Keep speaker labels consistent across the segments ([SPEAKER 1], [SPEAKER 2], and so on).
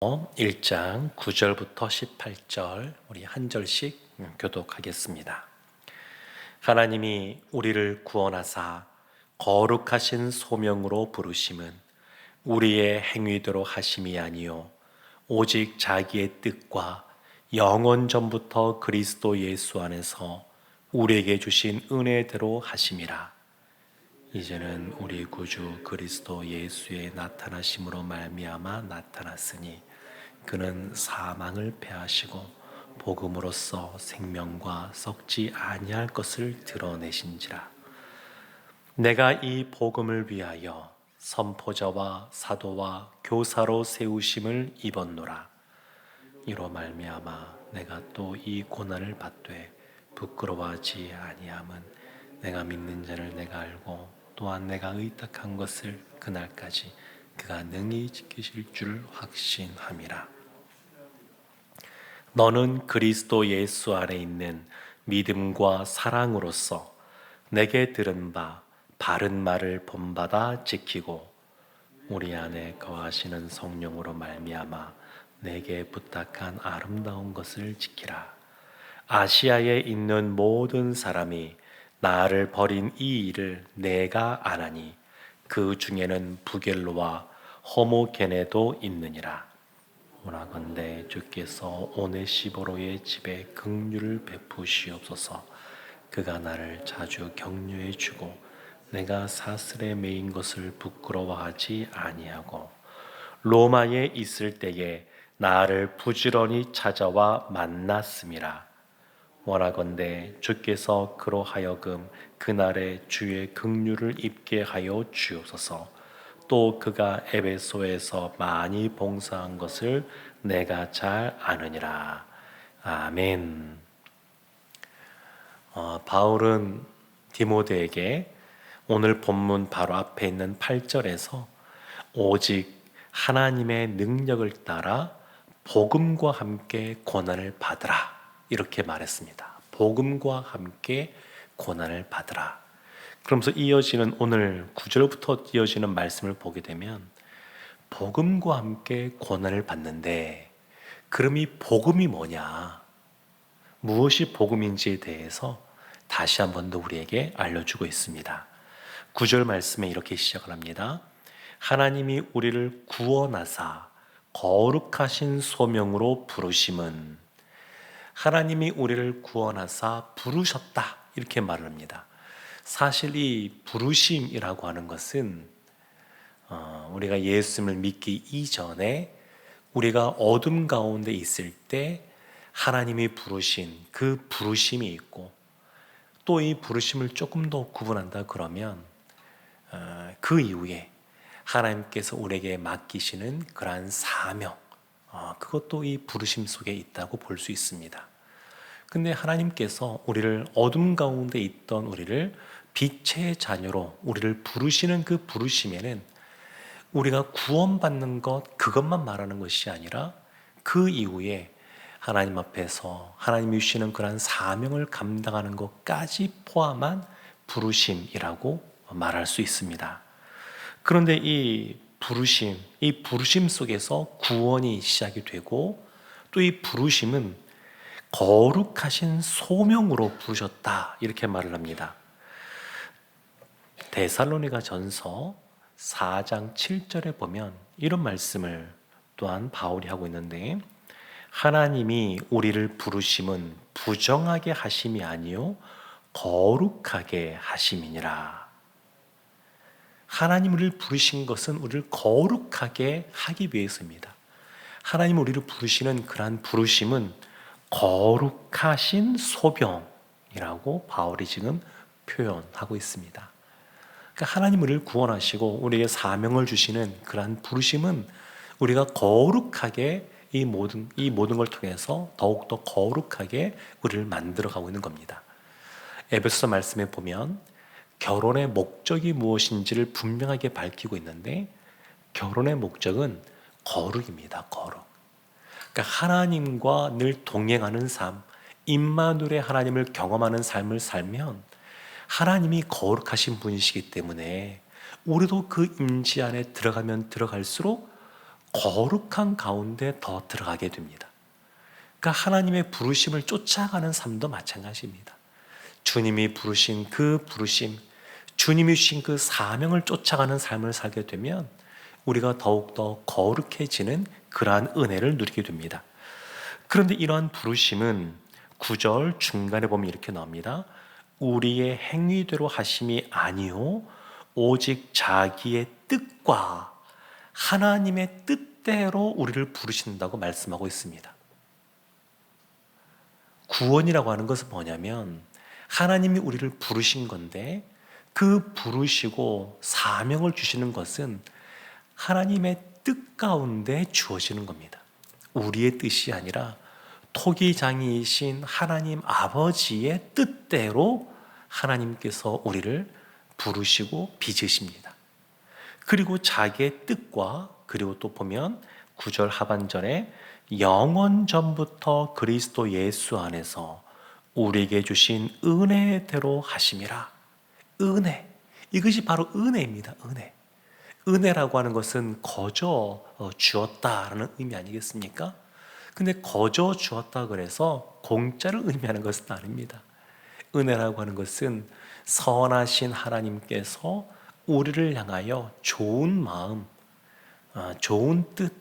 [SPEAKER 1] 1장 9절부터 18절 우리 한 절씩 교독하겠습니다. 하나님이 우리를 구원하사 거룩하신 소명으로 부르심은 우리의 행위대로 하심이 아니요 오직 자기의 뜻과 영원 전부터 그리스도 예수 안에서 우리에게 주신 은혜대로 하심이라. 이제는 우리 구주 그리스도 예수의 나타나심으로 말미암아 나타났으니 그는 사망을 패하시고 복음으로써 생명과 썩지 아니할 것을 드러내신지라. 내가 이 복음을 위하여 선포자와 사도와 교사로 세우심을 입었노라. 이로 말미암아 내가 또 이 고난을 받되 부끄러워하지 아니함은 내가 믿는 자를 내가 알고 또한 내가 의탁한 것을 그날까지 그가 능히 지키실 줄 확신함이라. 너는 그리스도 예수 안에 있는 믿음과 사랑으로서 내게 들은 바 바른 말을 본받아 지키고 우리 안에 거하시는 성령으로 말미암아 내게 부탁한 아름다운 것을 지키라. 아시아에 있는 모든 사람이 나를 버린 이 일을 내가 아나니 그 중에는 부겔로와 호모게네도 있느니라. 원하건대 주께서 오네시보로의 집에 긍휼을 베푸시옵소서. 그가 나를 자주 격려해 주고 내가 사슬에 매인 것을 부끄러워하지 아니하고 로마에 있을 때에 나를 부지런히 찾아와 만났음이라. 원하건대 주께서 그로 하여금 그날에 주의 긍휼을 입게 하여 주옵소서. 또 그가 에베소에서 많이 봉사한 것을 내가 잘 아느니라. 아멘. 바울은 디모데에게 오늘 본문 바로 앞에 있는 8절에서 오직 하나님의 능력을 따라 복음과 함께 고난을 받으라 이렇게 말했습니다. 복음과 함께 고난을 받으라. 그러면서 이어지는 오늘 9절부터 이어지는 말씀을 보게 되면 복음과 함께 고난을 받는데 그럼 이 복음이 뭐냐? 무엇이 복음인지에 대해서 다시 한 번 더 우리에게 알려주고 있습니다. 9절 말씀에 이렇게 시작을 합니다. 하나님이 우리를 구원하사 거룩하신 소명으로 부르심은 하나님이 우리를 구원하사 부르셨다 이렇게 말을 합니다. 사실 이 부르심이라고 하는 것은 우리가 예수님을 믿기 이전에 우리가 어둠 가운데 있을 때 하나님이 부르신 그 부르심이 있고 또 이 부르심을 조금 더 구분한다 그러면 그 이후에 하나님께서 우리에게 맡기시는 그러한 사명 그것도 이 부르심 속에 있다고 볼 수 있습니다. 근데 하나님께서 우리를 어둠 가운데 있던 우리를 빛의 자녀로 우리를 부르시는 그 부르심에는 우리가 구원받는 것 그것만 말하는 것이 아니라 그 이후에 하나님 앞에서 하나님이 주시는 그러한 사명을 감당하는 것까지 포함한 부르심이라고 말할 수 있습니다. 그런데 이 부르심 속에서 구원이 시작이 되고 또 이 부르심은 거룩하신 소명으로 부르셨다 이렇게 말을 합니다. 데살로니가 전서 4장 7절에 보면 이런 말씀을 또한 바울이 하고 있는데 하나님이 우리를 부르심은 부정하게 하심이 아니요 거룩하게 하심이니라. 하나님 우리를 부르신 것은 우리를 거룩하게 하기 위해서입니다. 하나님 우리를 부르시는 그러한 부르심은 거룩하신 소병이라고 바울이 지금 표현하고 있습니다. 그러니까 하나님 우리를 구원하시고 우리에게 사명을 주시는 그러한 부르심은 우리가 거룩하게 이 모든 걸 통해서 더욱더 거룩하게 우리를 만들어가고 있는 겁니다. 에베소 말씀에 보면 결혼의 목적이 무엇인지를 분명하게 밝히고 있는데 결혼의 목적은 거룩입니다. 거룩. 그러니까 하나님과 늘 동행하는 삶, 임마누엘의 하나님을 경험하는 삶을 살면 하나님이 거룩하신 분이시기 때문에 우리도 그 임재 안에 들어가면 들어갈수록 거룩한 가운데 더 들어가게 됩니다. 그러니까 하나님의 부르심을 쫓아가는 삶도 마찬가지입니다. 주님이 부르신 그 부르심, 주님이 주신 그 사명을 쫓아가는 삶을 살게 되면 우리가 더욱더 거룩해지는 그러한 은혜를 누리게 됩니다. 그런데 이러한 부르심은 9절 중간에 보면 이렇게 나옵니다. 우리의 행위대로 하심이 아니요 오직 자기의 뜻과 하나님의 뜻대로 우리를 부르신다고 말씀하고 있습니다. 구원이라고 하는 것은 뭐냐면 하나님이 우리를 부르신 건데 그 부르시고 사명을 주시는 것은 하나님의 뜻 가운데 주어지는 겁니다. 우리의 뜻이 아니라 토기장이이신 하나님 아버지의 뜻대로 하나님께서 우리를 부르시고 빚으십니다. 그리고 자기의 뜻과 그리고 또 보면 9절 하반절에 영원 전부터 그리스도 예수 안에서 우리에게 주신 은혜대로 하심이라. 은혜. 이것이 바로 은혜입니다. 은혜. 은혜라고 하는 것은 거저 주었다라는 의미 아니겠습니까? 근데 거저 주었다 그래서 공짜를 의미하는 것은 아닙니다. 은혜라고 하는 것은 선하신 하나님께서 우리를 향하여 좋은 마음, 좋은 뜻,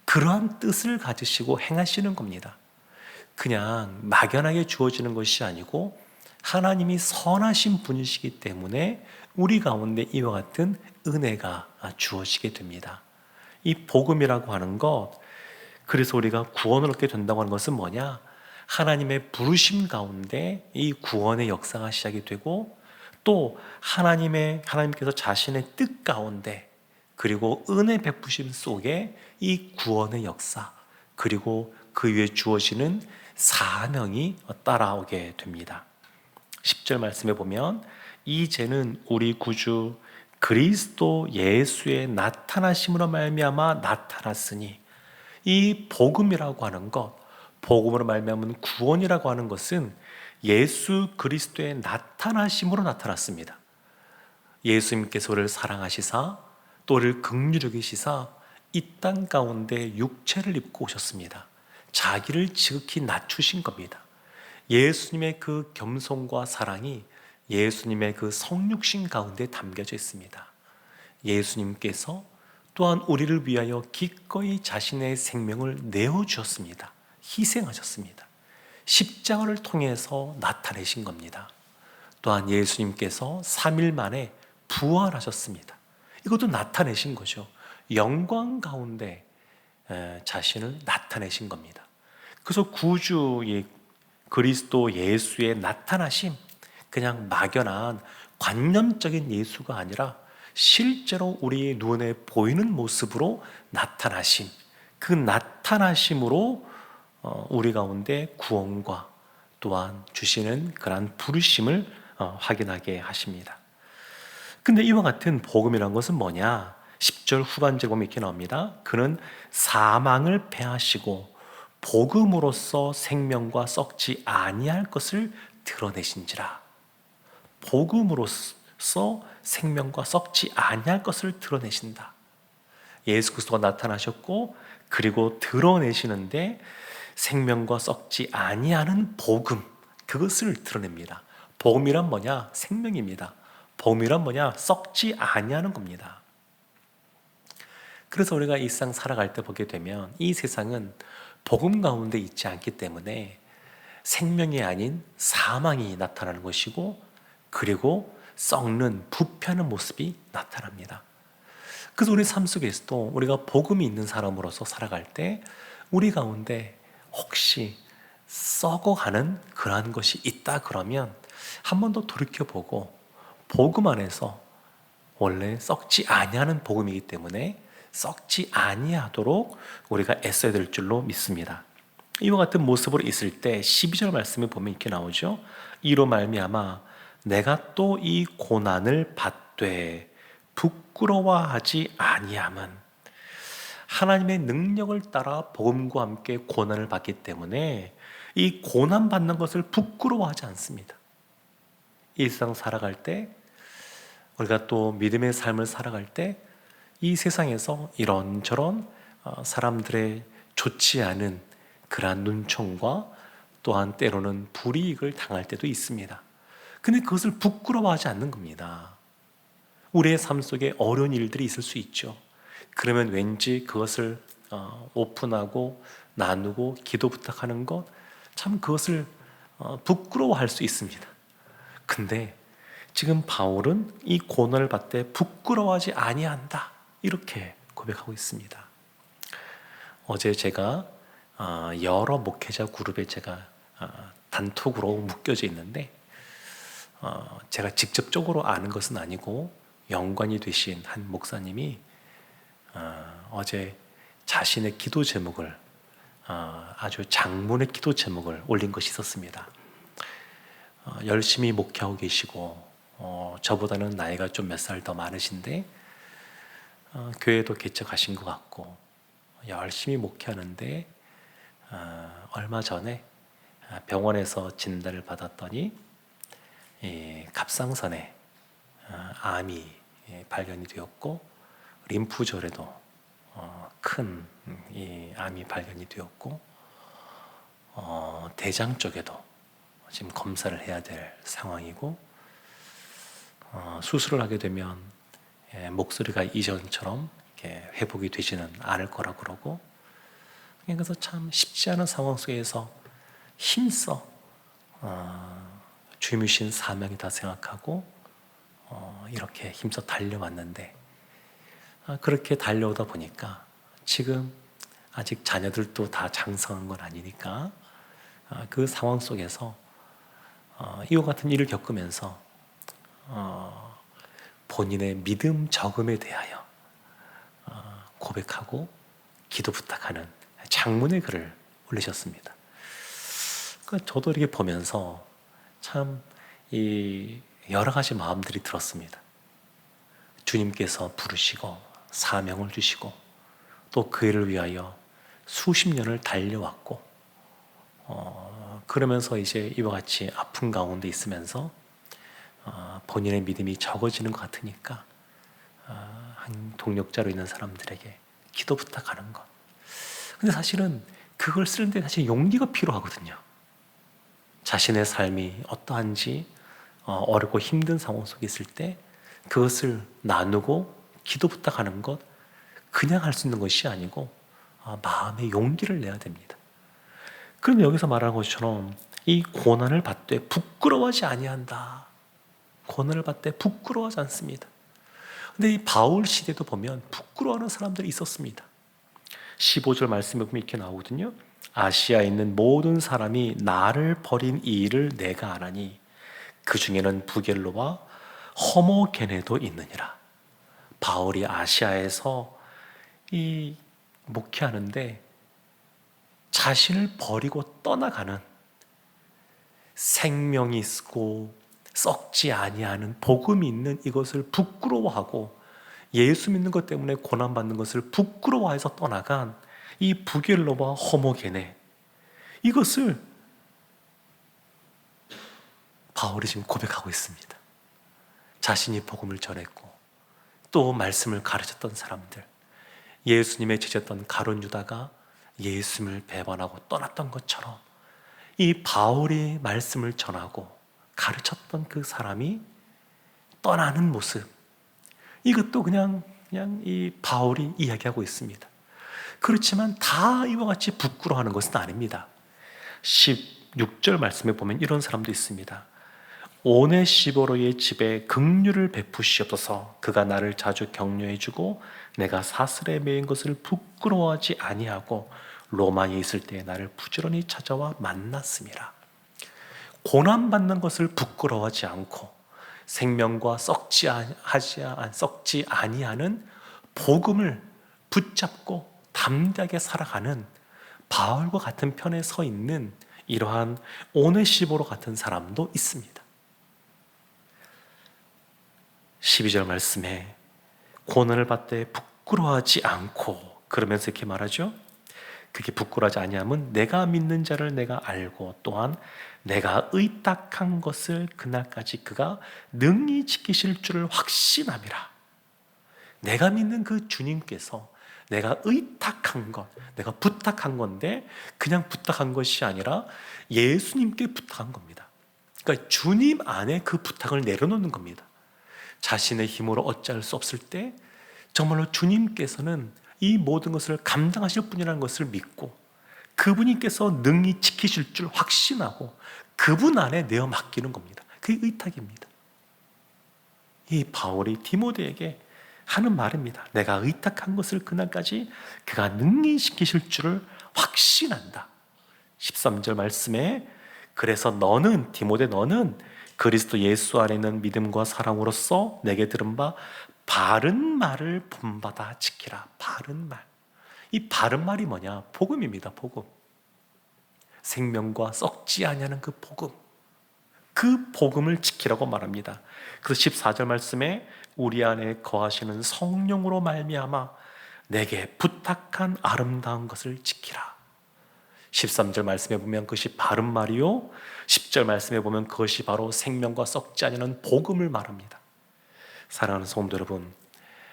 [SPEAKER 1] 그러한 뜻을 가지시고 행하시는 겁니다. 그냥 막연하게 주어지는 것이 아니고 하나님이 선하신 분이시기 때문에 우리 가운데 이와 같은 은혜가 주어지게 됩니다. 이 복음이라고 하는 것, 그래서 우리가 구원을 얻게 된다고 하는 것은 뭐냐? 하나님의 부르심 가운데 이 구원의 역사가 시작이 되고 또 하나님께서 자신의 뜻 가운데 그리고 은혜 베푸심 속에 이 구원의 역사 그리고 그 위에 주어지는 사명이 따라오게 됩니다. 10절 말씀에 보면 이제는 우리 구주 그리스도 예수의 나타나심으로 말미암아 나타났으니 이 복음이라고 하는 것, 복음으로 말미암은 구원이라고 하는 것은 예수 그리스도의 나타나심으로 나타났습니다. 예수님께서 우리를 사랑하시사 또 우리를 긍휼히 여기시사 이 땅 가운데 육체를 입고 오셨습니다. 자기를 지극히 낮추신 겁니다. 예수님의 그 겸손과 사랑이 예수님의 그 성육신 가운데 담겨져 있습니다. 예수님께서 또한 우리를 위하여 기꺼이 자신의 생명을 내어주셨습니다. 희생하셨습니다. 십자가를 통해서 나타내신 겁니다. 또한 예수님께서 3일 만에 부활하셨습니다. 이것도 나타내신 거죠. 영광 가운데 자신을 나타내신 겁니다. 그래서 구주의 그리스도 예수의 나타나심, 그냥 막연한 관념적인 예수가 아니라 실제로 우리의 눈에 보이는 모습으로 나타나심, 그 나타나심으로 우리 가운데 구원과 또한 주시는 그러한 부르심을 확인하게 하십니다. 근데 이와 같은 복음이란 것은 뭐냐? 10절 후반절에 보면 이렇게 나옵니다. 그는 사망을 패하시고 복음으로써 생명과 썩지 아니할 것을 드러내신지라. 복음으로써 생명과 썩지 아니할 것을 드러내신다. 예수 그리스도가 나타나셨고 그리고 드러내시는데 생명과 썩지 아니하는 복음, 그것을 드러냅니다. 복음이란 뭐냐? 생명입니다. 복음이란 뭐냐? 썩지 아니하는 겁니다. 그래서 우리가 이 세상 살아갈 때 보게 되면 이 세상은 복음 가운데 있지 않기 때문에 생명이 아닌 사망이 나타나는 것이고 그리고 썩는 부패하는 모습이 나타납니다. 그래서 우리 삶 속에서도 우리가 복음이 있는 사람으로서 살아갈 때 우리 가운데 혹시 썩어가는 그러한 것이 있다 그러면 한 번 더 돌이켜보고 복음 안에서 원래 썩지 아니하는 복음이기 때문에 썩지 아니하도록 우리가 애써야 될 줄로 믿습니다. 이와 같은 모습으로 있을 때 12절 말씀에 보면 이렇게 나오죠. 이로 말미암아 내가 또 이 고난을 받되 부끄러워하지 아니함은 하나님의 능력을 따라 복음과 함께 고난을 받기 때문에 이 고난 받는 것을 부끄러워하지 않습니다. 일상 살아갈 때 우리가 또 믿음의 삶을 살아갈 때 이 세상에서 이런저런 사람들의 좋지 않은 그러한 눈총과 또한 때로는 불이익을 당할 때도 있습니다. 근데 그것을 부끄러워하지 않는 겁니다. 우리의 삶 속에 어려운 일들이 있을 수 있죠. 그러면 왠지 그것을 오픈하고 나누고 기도 부탁하는 것, 참 그것을 부끄러워할 수 있습니다. 근데 지금 바울은 이 고난을 받되 부끄러워하지 아니한다, 이렇게 고백하고 있습니다. 어제 제가 여러 목회자 그룹에 제가 단톡으로 묶여져 있는데, 제가 직접적으로 아는 것은 아니고 연관이 되신 한 목사님이 어제 자신의 기도 제목을 아주 장문의 기도 제목을 올린 것이 있었습니다. 열심히 목회하고 계시고 저보다는 나이가 좀 몇 살 더 많으신데 교회도 개척하신 것 같고 열심히 목회하는데 얼마 전에 병원에서 진단을 받았더니 갑상선에 암이 발견이 되었고 림프절에도 큰 암이 발견이 되었고 대장 쪽에도 지금 검사를 해야 될 상황이고 수술을 하게 되면 목소리가 이전처럼 이렇게 회복이 되지는 않을 거라 그러고, 그래서 참 쉽지 않은 상황 속에서 힘써 주님이신 사명이다 생각하고 이렇게 힘써 달려왔는데, 그렇게 달려오다 보니까 지금 아직 자녀들도 다 장성한 건 아니니까 그 상황 속에서 이와 같은 일을 겪으면서 본인의 믿음 적음에 대하여 고백하고 기도 부탁하는 장문의 글을 올리셨습니다. 저도 이렇게 보면서 참 이 여러 가지 마음들이 들었습니다. 주님께서 부르시고 사명을 주시고 또 그 일을 위하여 수십 년을 달려왔고 그러면서 이제 이와 같이 아픈 가운데 있으면서 본인의 믿음이 적어지는 것 같으니까 한 동력자로 있는 사람들에게 기도 부탁하는 것. 근데 사실은 그걸 쓰는데 사실 용기가 필요하거든요. 자신의 삶이 어떠한지 어렵고 힘든 상황 속에 있을 때 그것을 나누고 기도 부탁하는 것, 그냥 할 수 있는 것이 아니고 마음의 용기를 내야 됩니다. 그럼 여기서 말하는 것처럼 이 고난을 받되 부끄러워하지 아니한다. 고난을 받되 부끄러워하지 않습니다. 근데 이 바울 시대도 보면 부끄러워하는 사람들이 있었습니다. 15절 말씀에 보면 이렇게 나오거든요. 아시아에 있는 모든 사람이 나를 버린 이 일을 내가 아나니 그 중에는 부겔로와 허모게네도 있느니라. 바울이 아시아에서 이 목회하는데 자신을 버리고 떠나가는, 생명이 있고 썩지 아니하는 복음이 있는 이것을 부끄러워하고 예수 믿는 것 때문에 고난받는 것을 부끄러워해서 떠나간 이 부겔로와 허모게네, 이것을 바울이 지금 고백하고 있습니다. 자신이 복음을 전했고 또 말씀을 가르쳤던 사람들, 예수님의 제자였던 가룟 유다가 예수님을 배반하고 떠났던 것처럼 이 바울이 말씀을 전하고 가르쳤던 그 사람이 떠나는 모습, 이것도 그냥 이 바울이 이야기하고 있습니다. 그렇지만 다 이와 같이 부끄러워하는 것은 아닙니다. 16절 말씀에 보면 이런 사람도 있습니다. 오네시보로의 집에 긍휼을 베푸시옵소서. 그가 나를 자주 격려해주고 내가 사슬에 매인 것을 부끄러워하지 아니하고 로마에 있을 때 나를 부지런히 찾아와 만났음이라. 고난받는 것을 부끄러워하지 않고 생명과 썩지 아니하는 복음을 붙잡고 담대하게 살아가는 바울과 같은 편에 서 있는 이러한 오네시보로 같은 사람도 있습니다. 12절 말씀에 고난을 받되 부끄러워하지 않고, 그러면서 이렇게 말하죠. 그게 부끄러워하지 아니함은 내가 믿는 자를 내가 알고 또한 내가 의탁한 것을 그날까지 그가 능히 지키실 줄을 확신함이라. 내가 믿는 그 주님께서 내가 의탁한 것, 내가 부탁한 건데 그냥 부탁한 것이 아니라 예수님께 부탁한 겁니다. 그러니까 주님 안에 그 부탁을 내려놓는 겁니다. 자신의 힘으로 어찌할 수 없을 때 정말로 주님께서는 이 모든 것을 감당하실 분이라는 것을 믿고 그분께서 능히 지키실 줄 확신하고 그분 안에 내어 맡기는 겁니다. 그게 의탁입니다. 이 바울이 디모데에게 하는 말입니다. 내가 의탁한 것을 그날까지 그가 능히 지키실 줄을 확신한다. 13절 말씀에 그래서 너는 디모데 너는 그리스도 예수 안에 있는 믿음과 사랑으로서 내게 들은 바 바른 말을 본받아 지키라. 바른 말. 이 바른 말이 뭐냐? 복음입니다. 복음. 생명과 썩지 아니하는 그 복음. 그 복음을 지키라고 말합니다. 그래서 14절 말씀에 우리 안에 거하시는 성령으로 말미암아 내게 부탁한 아름다운 것을 지키라. 13절 말씀에 보면 그것이 바른 말이요 10절 말씀에 보면 그것이 바로 생명과 썩지 않는 복음을 말합니다. 사랑하는 성도 여러분,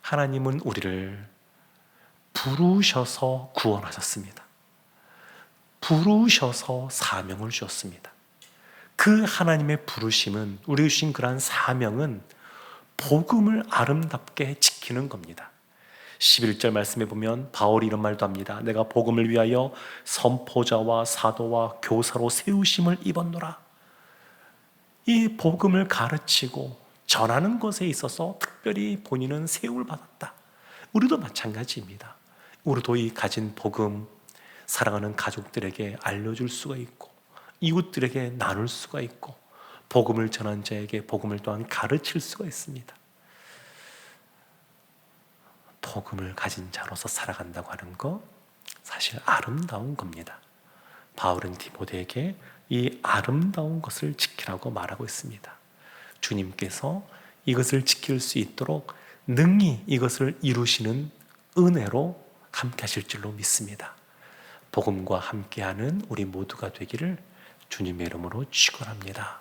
[SPEAKER 1] 하나님은 우리를 부르셔서 구원하셨습니다. 부르셔서 사명을 주셨습니다. 그 하나님의 부르심은, 우리 주신 그러한 사명은 복음을 아름답게 지키는 겁니다. 11절 말씀에 보면 바울이 이런 말도 합니다. 내가 복음을 위하여 선포자와 사도와 교사로 세우심을 입었노라. 이 복음을 가르치고 전하는 것에 있어서 특별히 본인은 세움을 받았다. 우리도 마찬가지입니다. 우리도 이 가진 복음, 사랑하는 가족들에게 알려줄 수가 있고 이웃들에게 나눌 수가 있고 복음을 전한 자에게 복음을 또한 가르칠 수가 있습니다. 복음을 가진 자로서 살아간다고 하는 것, 사실 아름다운 겁니다. 바울은 디모데에게 이 아름다운 것을 지키라고 말하고 있습니다. 주님께서 이것을 지킬 수 있도록 능히 이것을 이루시는 은혜로 함께 하실 줄로 믿습니다. 복음과 함께하는 우리 모두가 되기를 주님의 이름으로 축원합니다.